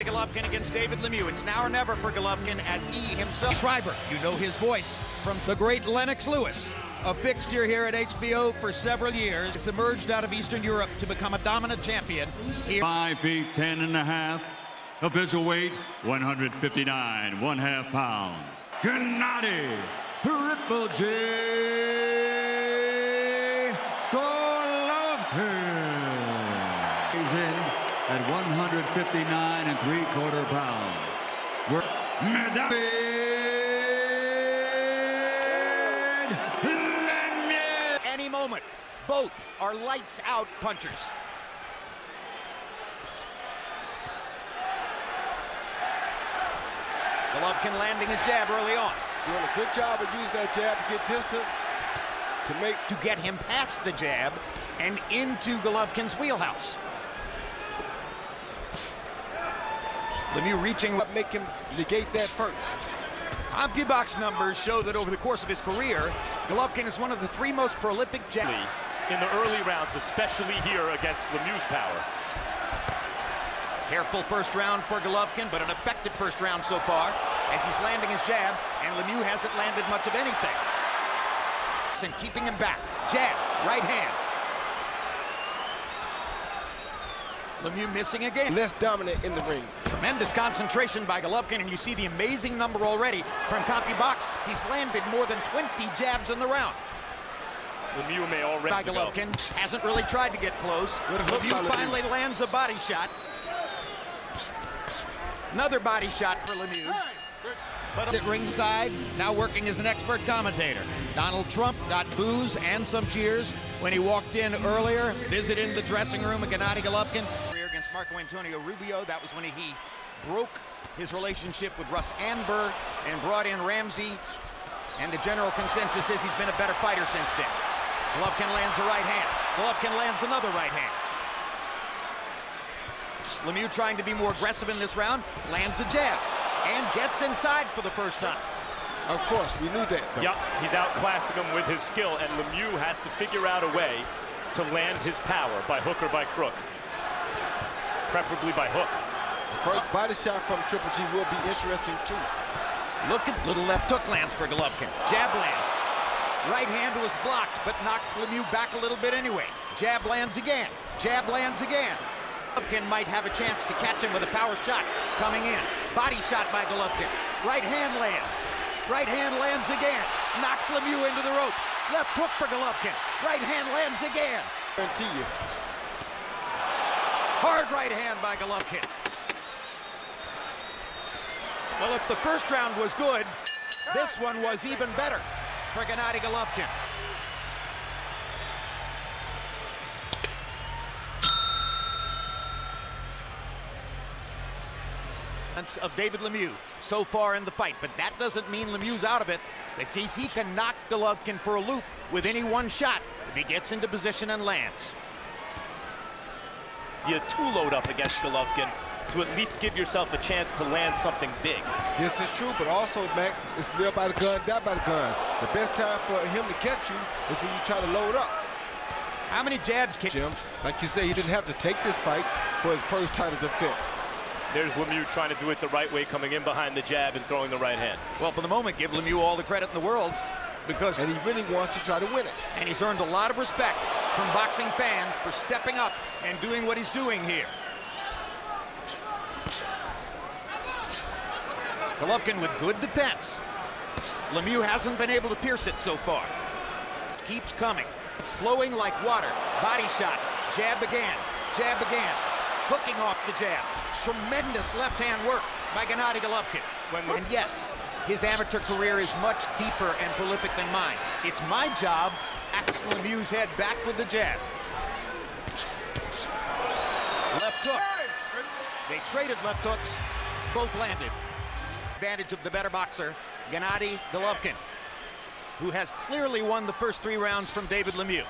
Golovkin against David Lemieux. It's now or never for Golovkin as he himself. Schreiber, you know his voice from the great Lennox Lewis, a fixture here at HBO for several years. He's emerged out of Eastern Europe to become a dominant champion here. 5 feet 10 and a half, official weight 159 1/2 pound. Gennady GGG Golovkin. He's in at 159 3/4 pounds. We're David Lemieux. Any moment, both are lights out punchers. Golovkin landing his jab early on. Doing a good job of using that jab to get distance, to get him past the jab and into Golovkin's wheelhouse. Lemieux reaching make him negate that first. CompuBox numbers show that over the course of his career, Golovkin is one of the 3 most prolific jab. In the early rounds, especially here against Lemieux's power. Careful first round for Golovkin, but an effective first round so far as he's landing his jab, and Lemieux hasn't landed much of anything. And keeping him back. Jab, right hand. Lemieux missing again. Less dominant in the ring. Tremendous concentration by Golovkin, and you see the amazing number already from CompuBox. He's landed more than 20 jabs in the round. Lemieux may already by Golovkin hasn't really tried to get close. Lemieux finally lands a body shot. Another body shot for Lemieux. But at ringside, now working as an expert commentator. Donald Trump got boos and some cheers when he walked in earlier, visited the dressing room of Gennady Golovkin. Against Marco Antonio Rubio, that was when he broke his relationship with Russ Anber and brought in Ramsey. And the general consensus is he's been a better fighter since then. Golovkin lands a right hand. Golovkin lands another right hand. Lemieux trying to be more aggressive in this round, lands a jab, and gets inside for the first time. Of course, we knew that, though. Yep, he's outclassing him with his skill, and Lemieux has to figure out a way to land his power by hook or by crook. Preferably by hook. The first body shot from Triple G will be interesting, too. Look at little left hook lands for Golovkin. Jab lands. Right hand was blocked, but knocked Lemieux back a little bit anyway. Jab lands again. Jab lands again. Golovkin might have a chance to catch him with a power shot coming in. Body shot by Golovkin. Right hand lands. Right hand lands again. Knocks Lemieux into the ropes. Left hook for Golovkin. Right hand lands again. Guarantee you. Hard right hand by Golovkin. Well, if the first round was good, this one was even better for Gennady Golovkin. Of David Lemieux so far in the fight, but that doesn't mean Lemieux's out of it, because he can knock Golovkin for a loop with any one shot if he gets into position and lands. You two load up against Golovkin to at least give yourself a chance to land something big. This is true, but also, Max, it's live by the gun, die by the gun. The best time for him to catch you is when you try to load up. How many jabs can Jim? Like you say, he didn't have to take this fight for his first title defense. There's Lemieux trying to do it the right way, coming in behind the jab and throwing the right hand. Well, for the moment, give Lemieux all the credit in the world, because and he really wants to try to win it. And he's earned a lot of respect from boxing fans for stepping up and doing what he's doing here. Golovkin with good defense. Lemieux hasn't been able to pierce it so far. Keeps coming, flowing like water. Body shot, jab again, hooking off the jab. Tremendous left-hand work by Gennady Golovkin. And yes, his amateur career is much deeper and prolific than mine. It's my job, axe Lemieux's head back with the jab. Left hook. They traded left hooks, both landed. Advantage of the better boxer, Gennady Golovkin, who has clearly won the first 3 rounds from David Lemieux.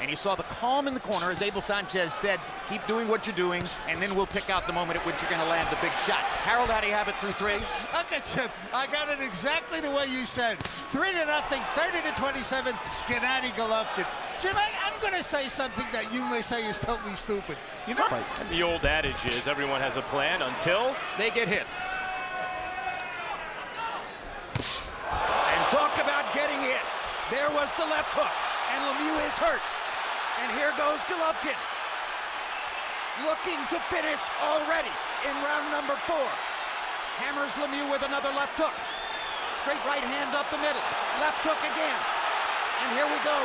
And you saw the calm in the corner, as Abel Sanchez said, keep doing what you're doing, and then we'll pick out the moment at which you're going to land the big shot. Harold, how do you have it through 3? Okay, Jim, I got it exactly the way you said. 3-0, 30-27, Gennady Golovkin. Jim, I'm going to say something that you may say is totally stupid. You know, And the old adage is everyone has a plan until they get hit. And talk about getting hit. There was the left hook, and Lemieux is hurt. And here goes Golovkin. Looking to finish already in round number 4. Hammers Lemieux with another left hook. Straight right hand up the middle. Left hook again. And here we go.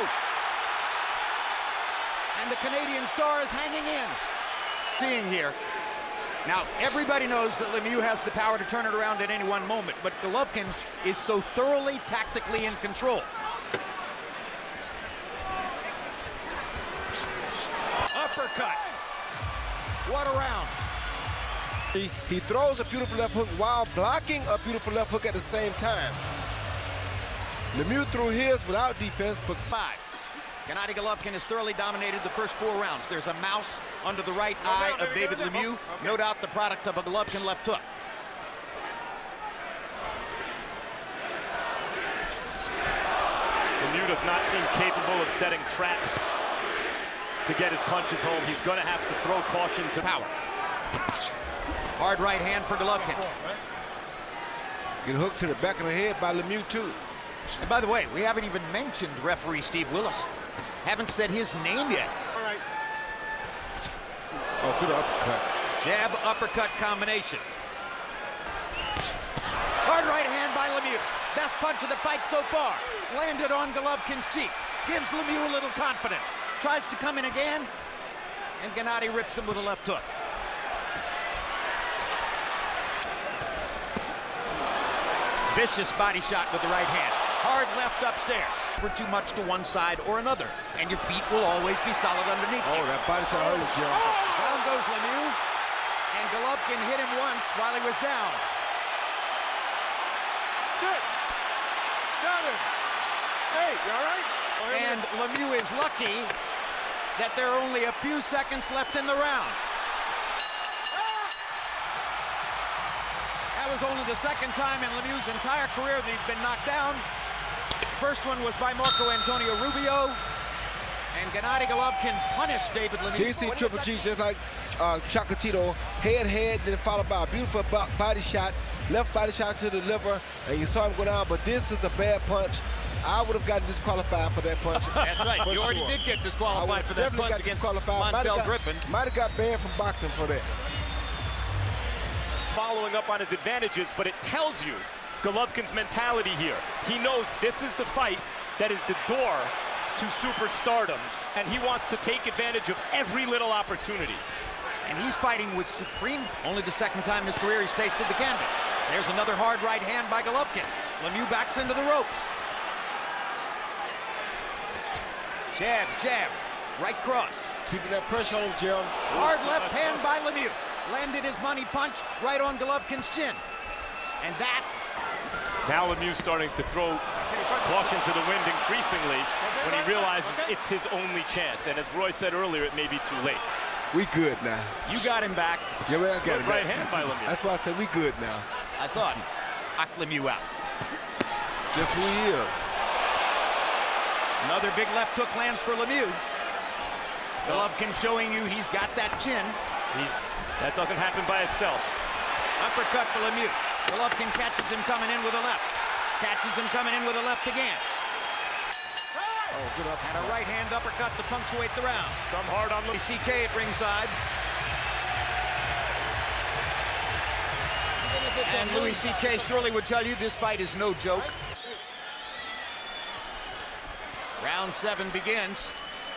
And the Canadian star is hanging in. Seeing here. Now, everybody knows that Lemieux has the power to turn it around at any one moment, but Golovkin is so thoroughly tactically in control. Uppercut. What a round. He throws a beautiful left hook while blocking a beautiful left hook at the same time. Lemieux threw his without defense, but 5. Gennady Golovkin has thoroughly dominated the first 4 rounds. There's a mouse under the right eye of David Lemieux. No doubt the product of a Golovkin left hook. Lemieux does not seem capable of setting traps to get his punches home. He's going to have to throw caution to Power. Hard right hand for Golovkin. get hooked to the back of the head by Lemieux too. And by the way, we haven't even mentioned referee Steve Willis. Haven't said his name yet. all right. Oh, good uppercut. Jab uppercut combination. Hard right hand by Lemieux. Best punch of the fight so far. Landed on Golovkin's cheek. Gives Lemieux a little confidence. Tries to come in again. And Gennady rips him with a left hook. Vicious body shot with the right hand. Hard left upstairs. For too much to one side or another. And your feet will always be solid underneath you. Oh, that body shot hurt him, Jim. Down goes Lemieux. And Golovkin hit him once while he was down. 6, 7, 8. You all right? And Lemieux is lucky that there are only a few seconds left in the round. That was only the second time in Lemieux's entire career that he's been knocked down. First one was by Marco Antonio Rubio. And Gennady Golovkin punished David Lemieux. He see Triple G just like Chocolatito, head, then followed by a beautiful body shot, left body shot to the liver, and you saw him go down, but this was a bad punch. I would have gotten disqualified for that punch. That's right. You already did get disqualified for that punch against Montel Griffin. Might have got banned from boxing for that. Following up on his advantages, but it tells you Golovkin's mentality here. He knows this is the fight that is the door to superstardom, and he wants to take advantage of every little opportunity. And he's fighting with supreme, only the second time in his career he's tasted the canvas. There's another hard right hand by Golovkin. Lemieux backs into the ropes. Jab, jab, right cross. Keeping that pressure on him, Gerald. Hard left hand by Lemieux. Landed his money punch right on Golovkin's chin. And that... Now Lemieux starting to throw caution to the wind increasingly when he realizes it's his only chance. And as Roy said earlier, it may be too late. We good now. You got him back. Yeah, I got him Right back. hand by Lemieux. That's why I said we good now. I thought. Knock Lemieux out. Just who he is. Another big left hook lands for Lemieux. Golovkin showing you he's got that chin. That doesn't happen by itself. Uppercut for Lemieux. Golovkin catches him coming in with a left. Catches him coming in with a left again. Oh, good uppercut. And a right hand uppercut to punctuate the round. Some hard on Louis CK at ringside. And Louis CK surely would tell you this fight is no joke. Round 7 begins.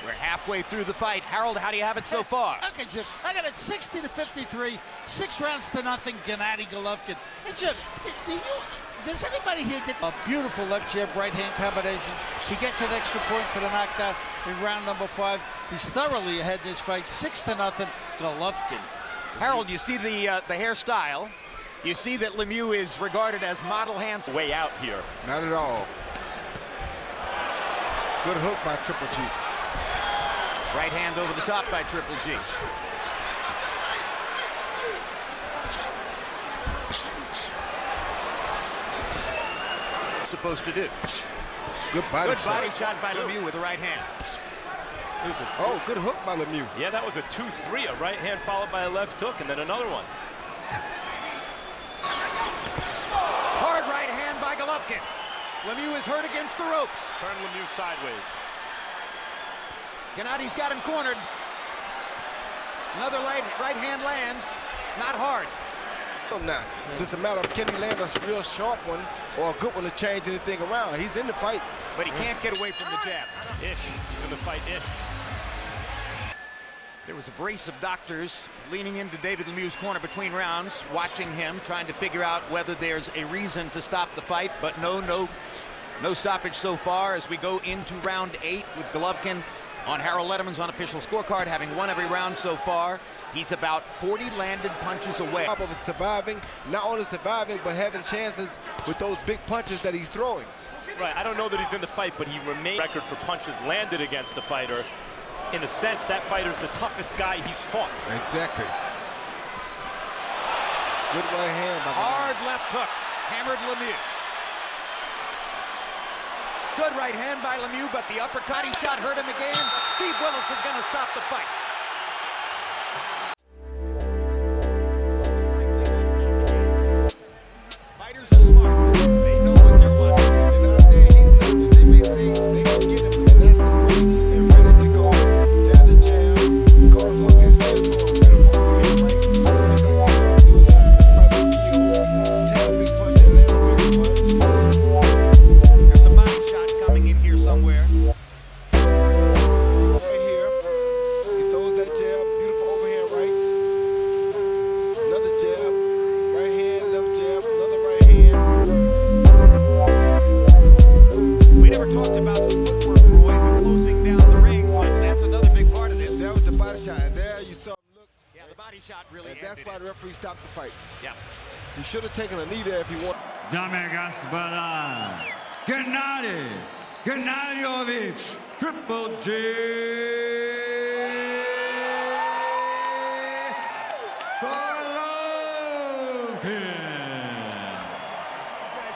We're halfway through the fight. Harold, how do you have it so far? Okay, Jim. I got it 60-53, 6 rounds to nothing. Gennady Golovkin. Hey, Jim, does anybody here get a beautiful left jab, right hand combinations? He gets an extra point for the knockdown in round number 5. He's thoroughly ahead in this fight, 6-0, Golovkin. Harold, you see the hairstyle. You see that Lemieux is regarded as model hands. Way out here. Not at all. Good hook by Triple G. Right hand over the top by Triple G. Supposed to do. Good body shot. Good body shot by Lemieux with the right hand. Oh, good hook by Lemieux. Yeah, that was a 2-3, a right hand followed by a left hook, and then another one. Hard right hand by Golovkin. Lemieux is hurt against the ropes. Turn Lemieux sideways. Gennady's got him cornered. Another right hand lands. Not hard. Now, it's just a matter of can he land a real sharp one or a good one to change anything around. He's in the fight. But he can't get away from the jab. Ish. He's in the fight, ish. There was a brace of doctors leaning into David Lemieux's corner between rounds, watching him, trying to figure out whether there's a reason to stop the fight. But no stoppage so far as we go into round 8 with Golovkin on Harold Letterman's unofficial scorecard, having won every round so far. He's about 40 landed punches away. Of surviving, not only surviving, but having chances with those big punches that he's throwing. Right, I don't know that he's in the fight, but he remained record for punches landed against the fighter. In a sense, that fighter's the toughest guy he's fought. Exactly. Good right hand by Hard left hook, hammered Lemieux. Good right hand by Lemieux, but the uppercut he shot hurt him again. Steve Willis is going to stop the fight. Fighters are smart. They know what they're watching. They're not saying he's nothing. They may say they can get him, and that's ready and ready to go. There's the jab. Go to hook and stand for it. Ready for it. It's like you fight with you. Take a big punch and land a big punch. There's a body shot coming in here somewhere. Right here. He throws that jab. Beautiful overhand right. Another jab. Right hand, left jab. Another right hand. We never talked about the footwork, Roy, the closing down the ring, but that's another big part of this. That was the body shot. And there you saw him look. Yeah, the body shot really And that's ended why it. the referee stopped the fight. Yeah. He should have taken a knee there if he wanted. Dame Gaspara, Gennady Gennady Triple G Golovkin.